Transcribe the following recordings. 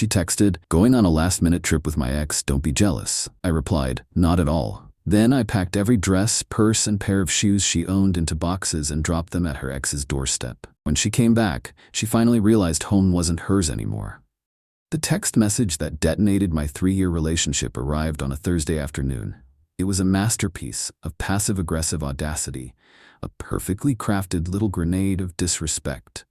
She texted, "Going on a last-minute trip with my ex, don't be jealous." I replied, "Not at all." Then I packed every dress, purse, and pair of shoes she owned into boxes and dropped them at her ex's doorstep. When she came back, she finally realized home wasn't hers anymore. The text message that detonated my 3-year relationship arrived on a Thursday afternoon. It was a masterpiece of passive-aggressive audacity, a perfectly crafted little grenade of disrespect.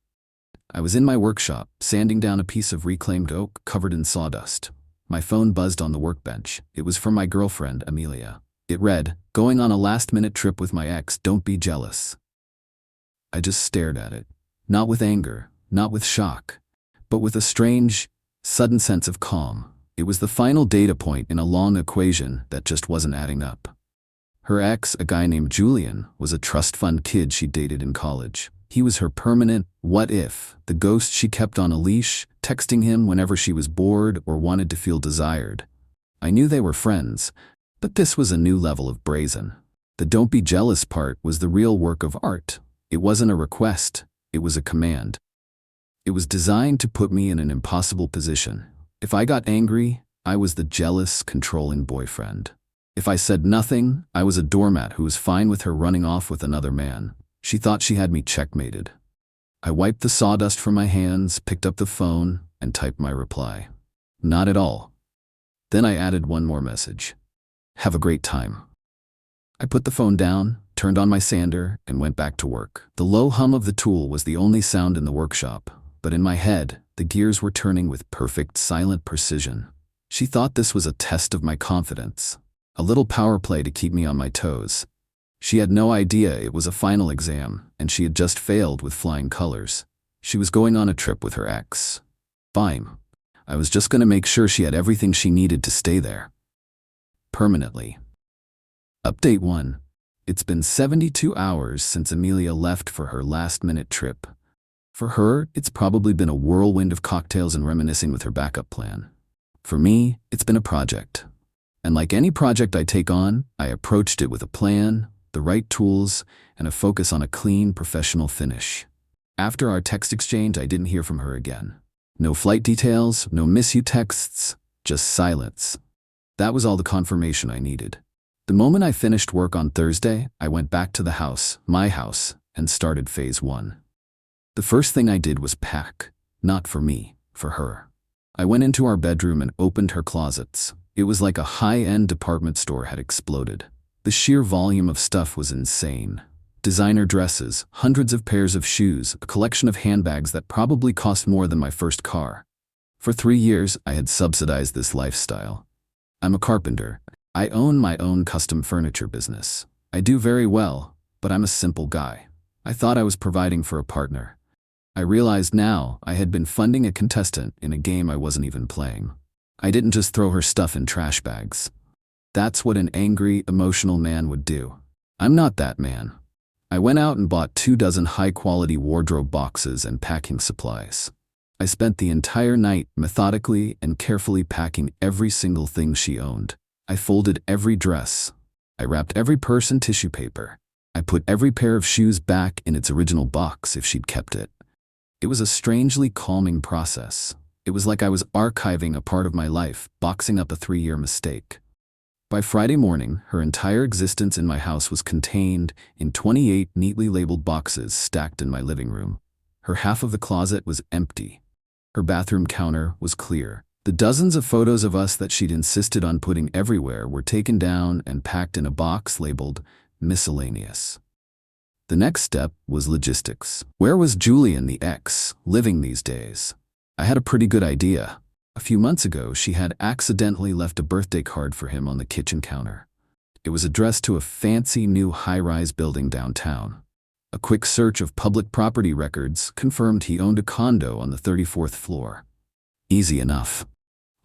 I was in my workshop, sanding down a piece of reclaimed oak covered in sawdust. My phone buzzed on the workbench. It was from my girlfriend, Amelia. It read, "Going on a last-minute trip with my ex, don't be jealous." I just stared at it, not with anger, not with shock, but with a strange, sudden sense of calm. It was the final data point in a long equation that just wasn't adding up. Her ex, a guy named Julian, was a trust fund kid she dated in college. He was her permanent what if, the ghost she kept on a leash, texting him whenever she was bored or wanted to feel desired. I knew they were friends, but this was a new level of brazen. The "don't be jealous" part was the real work of art. It wasn't a request, it was a command. It was designed to put me in an impossible position. If I got angry, I was the jealous, controlling boyfriend. If I said nothing, I was a doormat who was fine with her running off with another man. She thought she had me checkmated. I wiped the sawdust from my hands, picked up the phone, and typed my reply. "Not at all." Then I added one more message. "Have a great time." I put the phone down, turned on my sander, and went back to work. The low hum of the tool was the only sound in the workshop, but in my head, the gears were turning with perfect, silent precision. She thought this was a test of my confidence, a little power play to keep me on my toes. She had no idea it was a final exam, and she had just failed with flying colors. She was going on a trip with her ex. Fine. I was just going to make sure she had everything she needed to stay there. Permanently. Update 1. It's been 72 hours since Amelia left for her last-minute trip. For her, it's probably been a whirlwind of cocktails and reminiscing with her backup plan. For me, it's been a project. And like any project I take on, I approached it with a plan, the right tools, and a focus on a clean, professional finish. After our text exchange, I didn't hear from her again. No flight details, no miss you texts, just silence. That was all the confirmation I needed. The moment I finished work on Thursday, I went back to the house, my house, and started phase 1. The first thing I did was pack. Not for me, for her. I went into our bedroom and opened her closets. It was like a high-end department store had exploded. The sheer volume of stuff was insane. Designer dresses, hundreds of pairs of shoes, a collection of handbags that probably cost more than my first car. For 3 years, I had subsidized this lifestyle. I'm a carpenter. I own my own custom furniture business. I do very well, but I'm a simple guy. I thought I was providing for a partner. I realized now I had been funding a contestant in a game I wasn't even playing. I didn't just throw her stuff in trash bags. That's what an angry, emotional man would do. I'm not that man. I went out and bought 24 high-quality wardrobe boxes and packing supplies. I spent the entire night methodically and carefully packing every single thing she owned. I folded every dress. I wrapped every purse in tissue paper. I put every pair of shoes back in its original box if she'd kept it. It was a strangely calming process. It was like I was archiving a part of my life, boxing up a 3-year mistake. By Friday morning, her entire existence in my house was contained in 28 neatly labeled boxes stacked in my living room. Her half of the closet was empty. Her bathroom counter was clear. The dozens of photos of us that she'd insisted on putting everywhere were taken down and packed in a box labeled miscellaneous. The next step was logistics. Where was Julian, the ex, living these days? I had a pretty good idea. A few months ago, she had accidentally left a birthday card for him on the kitchen counter. It was addressed to a fancy new high-rise building downtown. A quick search of public property records confirmed he owned a condo on the 34th floor. Easy enough.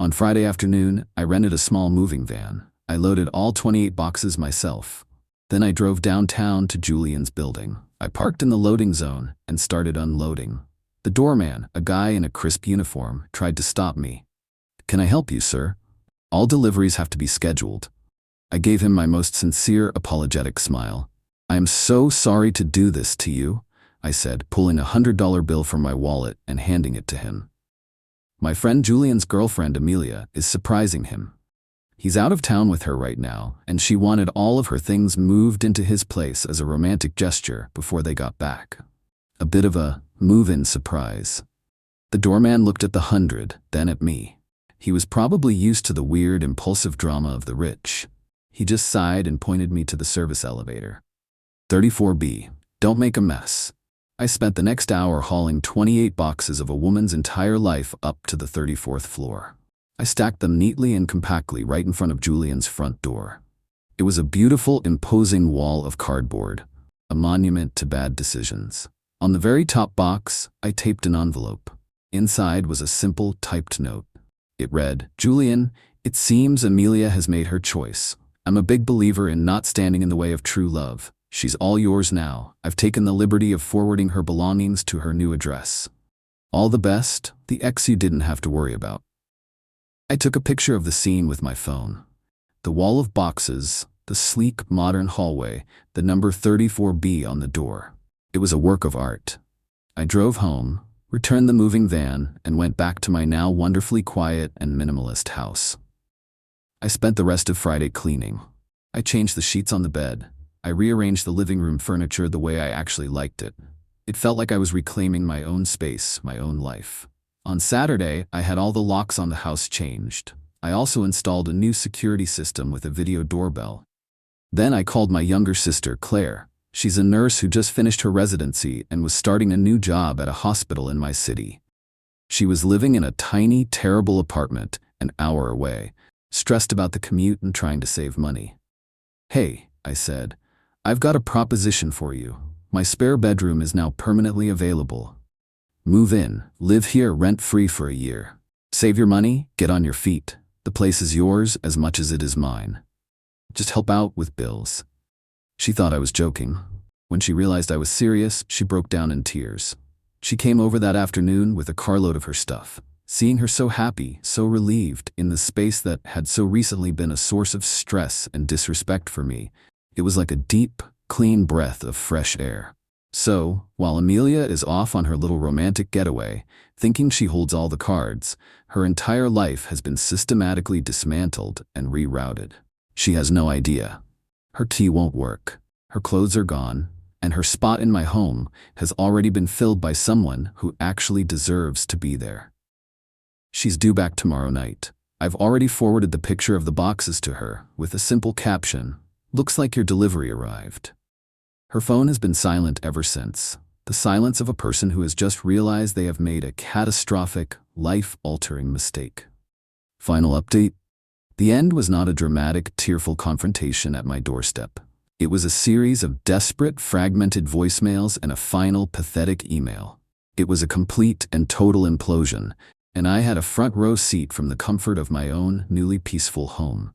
On Friday afternoon, I rented a small moving van. I loaded all 28 boxes myself. Then I drove downtown to Julian's building. I parked in the loading zone and started unloading. The doorman, a guy in a crisp uniform, tried to stop me. "Can I help you, sir? All deliveries have to be scheduled." I gave him my most sincere, apologetic smile. "I am so sorry to do this to you," I said, pulling a $100 bill from my wallet and handing it to him. My friend Julian's girlfriend Amelia is surprising him. He's out of town with her right now, and she wanted all of her things moved into his place as a romantic gesture before they got back. A bit of a move-in surprise. The doorman looked at the 100, then at me. He was probably used to the weird, impulsive drama of the rich. He just sighed and pointed me to the service elevator. 34B. Don't make a mess. I spent the next hour hauling 28 boxes of a woman's entire life up to the 34th floor. I stacked them neatly and compactly right in front of Julian's front door. It was a beautiful, imposing wall of cardboard, a monument to bad decisions. On the very top box, I taped an envelope. Inside was a simple, typed note. It read, "Julian, it seems Amelia has made her choice. I'm a big believer in not standing in the way of true love. She's all yours now. I've taken the liberty of forwarding her belongings to her new address. All the best, the ex you didn't have to worry about." I took a picture of the scene with my phone. The wall of boxes, the sleek, modern hallway, the number 34B on the door. It was a work of art. I drove home, returned the moving van, and went back to my now wonderfully quiet and minimalist house. I spent the rest of Friday cleaning. I changed the sheets on the bed. I rearranged the living room furniture the way I actually liked it. It felt like I was reclaiming my own space, my own life. On Saturday, I had all the locks on the house changed. I also installed a new security system with a video doorbell. Then I called my younger sister, Claire. She's a nurse who just finished her residency and was starting a new job at a hospital in my city. She was living in a tiny, terrible apartment an hour away, stressed about the commute and trying to save money. "Hey," I said, "I've got a proposition for you. My spare bedroom is now permanently available. Move in, live here rent-free for a year. Save your money, get on your feet. The place is yours as much as it is mine. Just help out with bills." She thought I was joking. When she realized I was serious, she broke down in tears. She came over that afternoon with a carload of her stuff. Seeing her so happy, so relieved, in the space that had so recently been a source of stress and disrespect for me, it was like a deep, clean breath of fresh air. So, while Amelia is off on her little romantic getaway, thinking she holds all the cards, her entire life has been systematically dismantled and rerouted. She has no idea. Her tea won't work, her clothes are gone, and her spot in my home has already been filled by someone who actually deserves to be there. She's due back tomorrow night. I've already forwarded the picture of the boxes to her with a simple caption, "Looks like your delivery arrived." Her phone has been silent ever since, the silence of a person who has just realized they have made a catastrophic, life-altering mistake. Final update. The end was not a dramatic, tearful confrontation at my doorstep. It was a series of desperate, fragmented voicemails and a final, pathetic email. It was a complete and total implosion, and I had a front-row seat from the comfort of my own, newly peaceful home.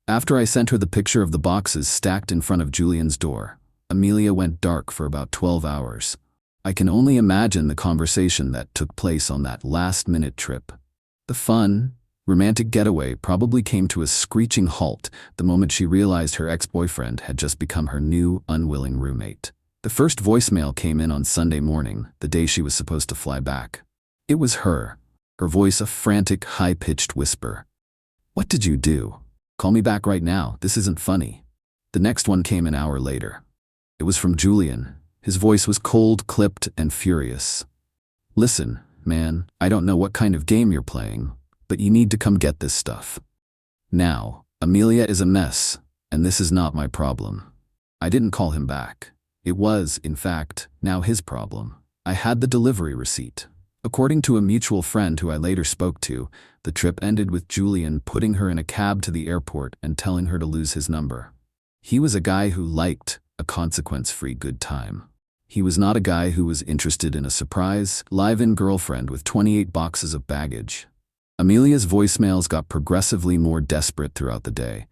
After I sent her the picture of the boxes stacked in front of Julian's door, Amelia went dark for about 12 hours. I can only imagine the conversation that took place on that last-minute trip. The fun, romantic getaway probably came to a screeching halt the moment she realized her ex-boyfriend had just become her new, unwilling roommate. The first voicemail came in on Sunday morning, the day she was supposed to fly back. It was her voice a frantic, high-pitched whisper. "What did you do? Call me back right now, this isn't funny." The next one came an hour later. It was from Julian. His voice was cold, clipped, and furious. "Listen, man, I don't know what kind of game you're playing, but you need to come get this stuff. Now, Amelia is a mess, and this is not my problem." I didn't call him back. It was, in fact, now his problem. I had the delivery receipt. According to a mutual friend who I later spoke to, the trip ended with Julian putting her in a cab to the airport and telling her to lose his number. He was a guy who liked a consequence-free good time. He was not a guy who was interested in a surprise, live-in girlfriend with 28 boxes of baggage. Amelia's voicemails got progressively more desperate throughout the day.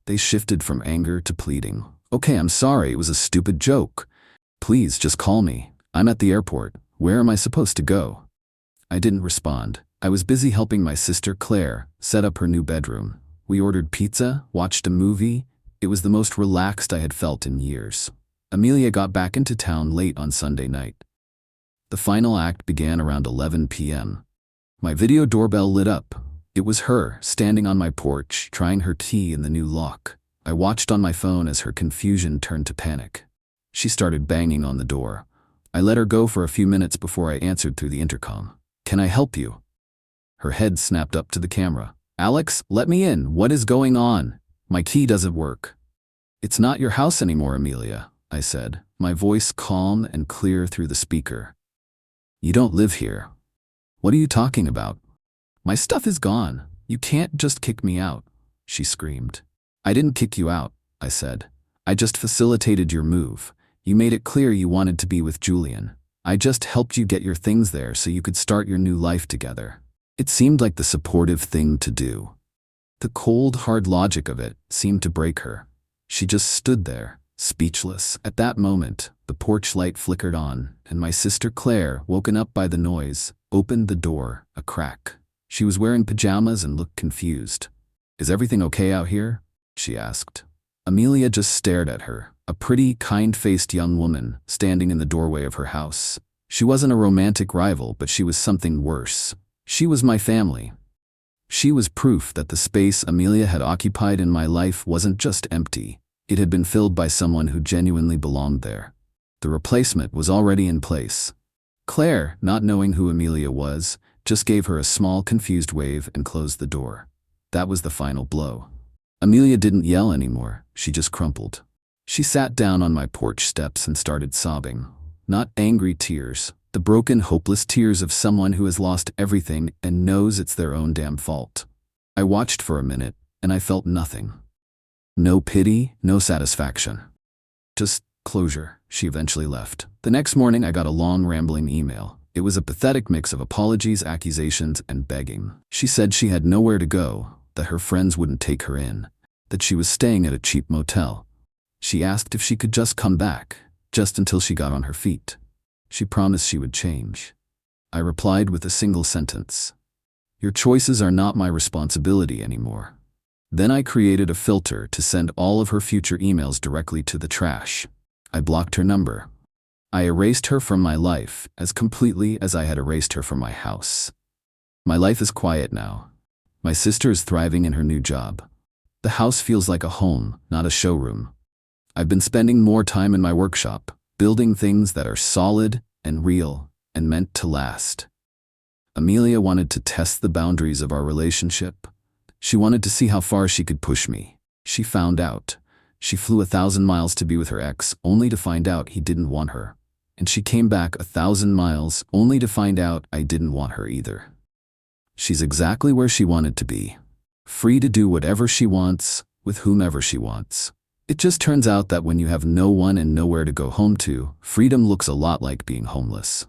They shifted from anger to pleading. "Okay, I'm sorry, it was a stupid joke. Please just call me. I'm at the airport. Where am I supposed to go?" I didn't respond. I was busy helping my sister Claire set up her new bedroom. We ordered pizza, watched a movie. It was the most relaxed I had felt in years. Amelia got back into town late on Sunday night. The final act began around 11 p.m. My video doorbell lit up. It was her, standing on my porch, trying her key in the new lock. I watched on my phone as her confusion turned to panic. She started banging on the door. I let her go for a few minutes before I answered through the intercom. "Can I help you?" Her head snapped up to the camera. "Alex, let me in. What is going on? My key doesn't work." "It's not your house anymore, Amelia," I said, my voice calm and clear through the speaker. "You don't live here." "What are you talking about?" "My stuff is gone. You can't just kick me out," she screamed. "I didn't kick you out," I said. "I just facilitated your move. You made it clear you wanted to be with Julian. I just helped you get your things there so you could start your new life together." It seemed like the supportive thing to do. The cold, hard logic of it seemed to break her. She just stood there, speechless. At that moment, the porch light flickered on, and my sister Claire, woken up by the noise, opened the door a crack. She was wearing pajamas and looked confused. "Is everything okay out here?" she asked. Amelia just stared at her, a pretty, kind-faced young woman standing in the doorway of her house. She wasn't a romantic rival, but she was something worse. She was my family. She was proof that the space Amelia had occupied in my life wasn't just empty. It had been filled by someone who genuinely belonged there. The replacement was already in place. Claire, not knowing who Amelia was, just gave her a small, confused wave and closed the door. That was the final blow. Amelia didn't yell anymore, she just crumpled. She sat down on my porch steps and started sobbing. Not angry tears, the broken, hopeless tears of someone who has lost everything and knows it's their own damn fault. I watched for a minute, and I felt nothing. No pity, no satisfaction. Just closure. She eventually left. The next morning I got a long, rambling email. It was a pathetic mix of apologies, accusations, and begging. She said she had nowhere to go, that her friends wouldn't take her in, that she was staying at a cheap motel. She asked if she could just come back, just until she got on her feet. She promised she would change. I replied with a single sentence. "Your choices are not my responsibility anymore." Then I created a filter to send all of her future emails directly to the trash. I blocked her number. I erased her from my life as completely as I had erased her from my house. My life is quiet now. My sister is thriving in her new job. The house feels like a home, not a showroom. I've been spending more time in my workshop, building things that are solid and real and meant to last. Amelia wanted to test the boundaries of our relationship. She wanted to see how far she could push me. She found out. She flew 1,000 miles to be with her ex, only to find out he didn't want her. And she came back 1,000 miles, only to find out I didn't want her either. She's exactly where she wanted to be. Free to do whatever she wants, with whomever she wants. It just turns out that when you have no one and nowhere to go home to, freedom looks a lot like being homeless.